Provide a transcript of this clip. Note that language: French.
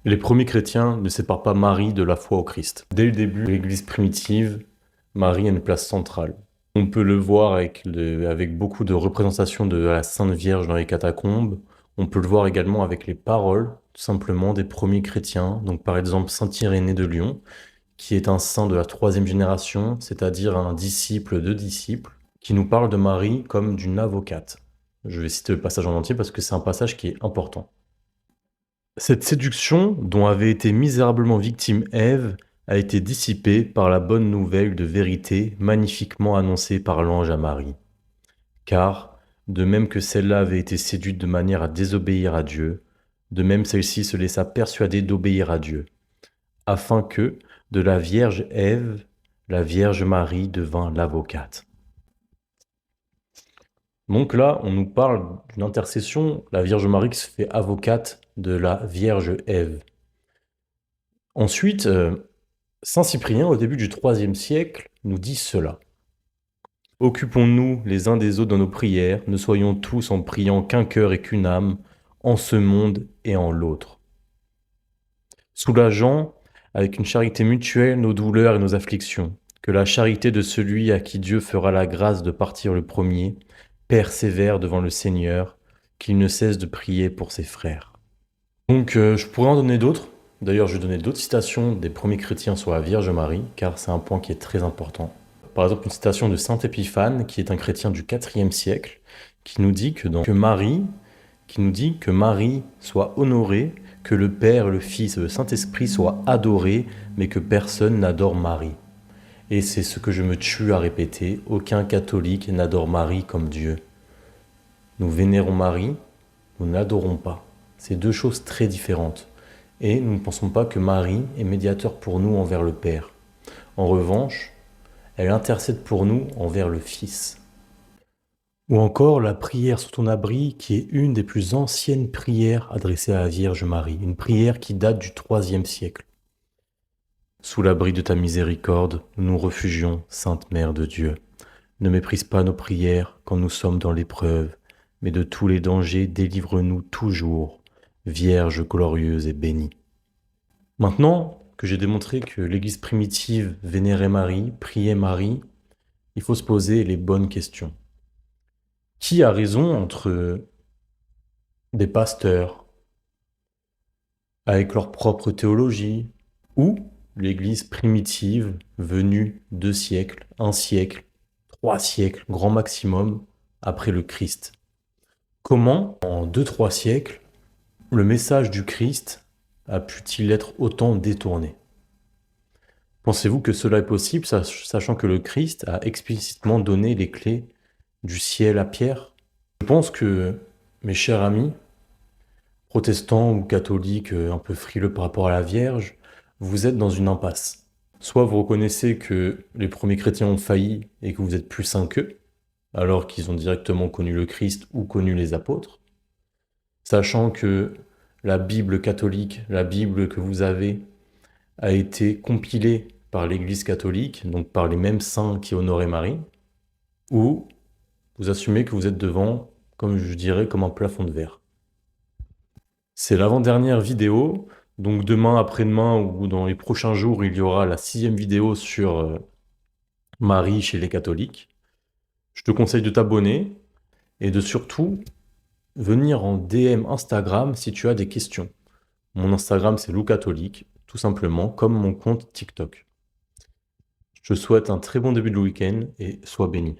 Les premiers chrétiens ne séparent pas Marie de la foi au Christ. Dès le début de l'Église primitive, Marie a une place centrale. On peut le voir avec beaucoup de représentations de la Sainte Vierge dans les catacombes. On peut le voir également avec les paroles, tout simplement, des premiers chrétiens. Donc par exemple, Saint Irénée de Lyon, qui est un saint de la troisième génération, c'est-à-dire un disciple de disciples, qui nous parle de Marie comme d'une avocate. Je vais citer le passage en entier parce que c'est un passage qui est important. Cette séduction, dont avait été misérablement victime Ève, a été dissipée par la bonne nouvelle de vérité magnifiquement annoncée par l'ange à Marie. Car, de même que celle-là avait été séduite de manière à désobéir à Dieu, de même celle-ci se laissa persuader d'obéir à Dieu, afin que, de la Vierge Ève, la Vierge Marie devint l'avocate. Donc là, on nous parle d'une intercession, la Vierge Marie qui se fait avocate de la Vierge Ève. Ensuite, Saint Cyprien, au début du IIIe siècle, nous dit cela. Occupons-nous les uns des autres dans nos prières, ne soyons tous en priant qu'un cœur et qu'une âme, en ce monde et en l'autre. Soulageant, avec une charité mutuelle, nos douleurs et nos afflictions, que la charité de celui à qui Dieu fera la grâce de partir le premier, persévère devant le Seigneur, qu'il ne cesse de prier pour ses frères. Donc je pourrais en donner d'autres. D'ailleurs, je vais donner d'autres citations des premiers chrétiens sur la Vierge Marie, car c'est un point qui est très important. Par exemple, une citation de saint Épiphane, qui est un chrétien du IVe siècle, qui nous dit que Marie soit honorée, que le Père, le Fils et le Saint-Esprit soient adorés, mais que personne n'adore Marie. Et c'est ce que je me tue à répéter, aucun catholique n'adore Marie comme Dieu. Nous vénérons Marie, nous n'adorons pas. C'est deux choses très différentes. Et nous ne pensons pas que Marie est médiateur pour nous envers le Père. En revanche, elle intercède pour nous envers le Fils. Ou encore la prière sous ton abri, qui est une des plus anciennes prières adressées à la Vierge Marie, une prière qui date du IIIe siècle. Sous l'abri de ta miséricorde, nous nous réfugions, Sainte Mère de Dieu. Ne méprise pas nos prières quand nous sommes dans l'épreuve, mais de tous les dangers délivre-nous toujours, Vierge glorieuse et bénie. Maintenant que j'ai démontré que l'Église primitive vénérait Marie, priait Marie, il faut se poser les bonnes questions. Qui a raison entre des pasteurs avec leur propre théologie ou l'Église primitive venue 2 siècles, 1 siècle, 3 siècles, grand maximum, après le Christ? Comment, en 2-3 siècles, le message du Christ a pu-t-il être autant détourné? Pensez-vous que cela est possible, sachant que le Christ a explicitement donné les clés du ciel à Pierre? Je pense que, mes chers amis, protestants ou catholiques un peu frileux par rapport à la Vierge, vous êtes dans une impasse. Soit vous reconnaissez que les premiers chrétiens ont failli et que vous êtes plus saints qu'eux, alors qu'ils ont directement connu le Christ ou connu les apôtres, sachant que la Bible catholique, la Bible que vous avez, a été compilée par l'Église catholique, donc par les mêmes saints qui honoraient Marie, ou vous assumez que vous êtes devant, comme je dirais, comme un plafond de verre. C'est l'avant-dernière vidéo, donc demain, après-demain ou dans les prochains jours, il y aura la 6e vidéo sur Marie chez les catholiques. Je te conseille de t'abonner et de surtout venir en DM Instagram si tu as des questions. Mon Instagram, c'est loucatholique, tout simplement, comme mon compte TikTok. Je te souhaite un très bon début de week-end et sois béni.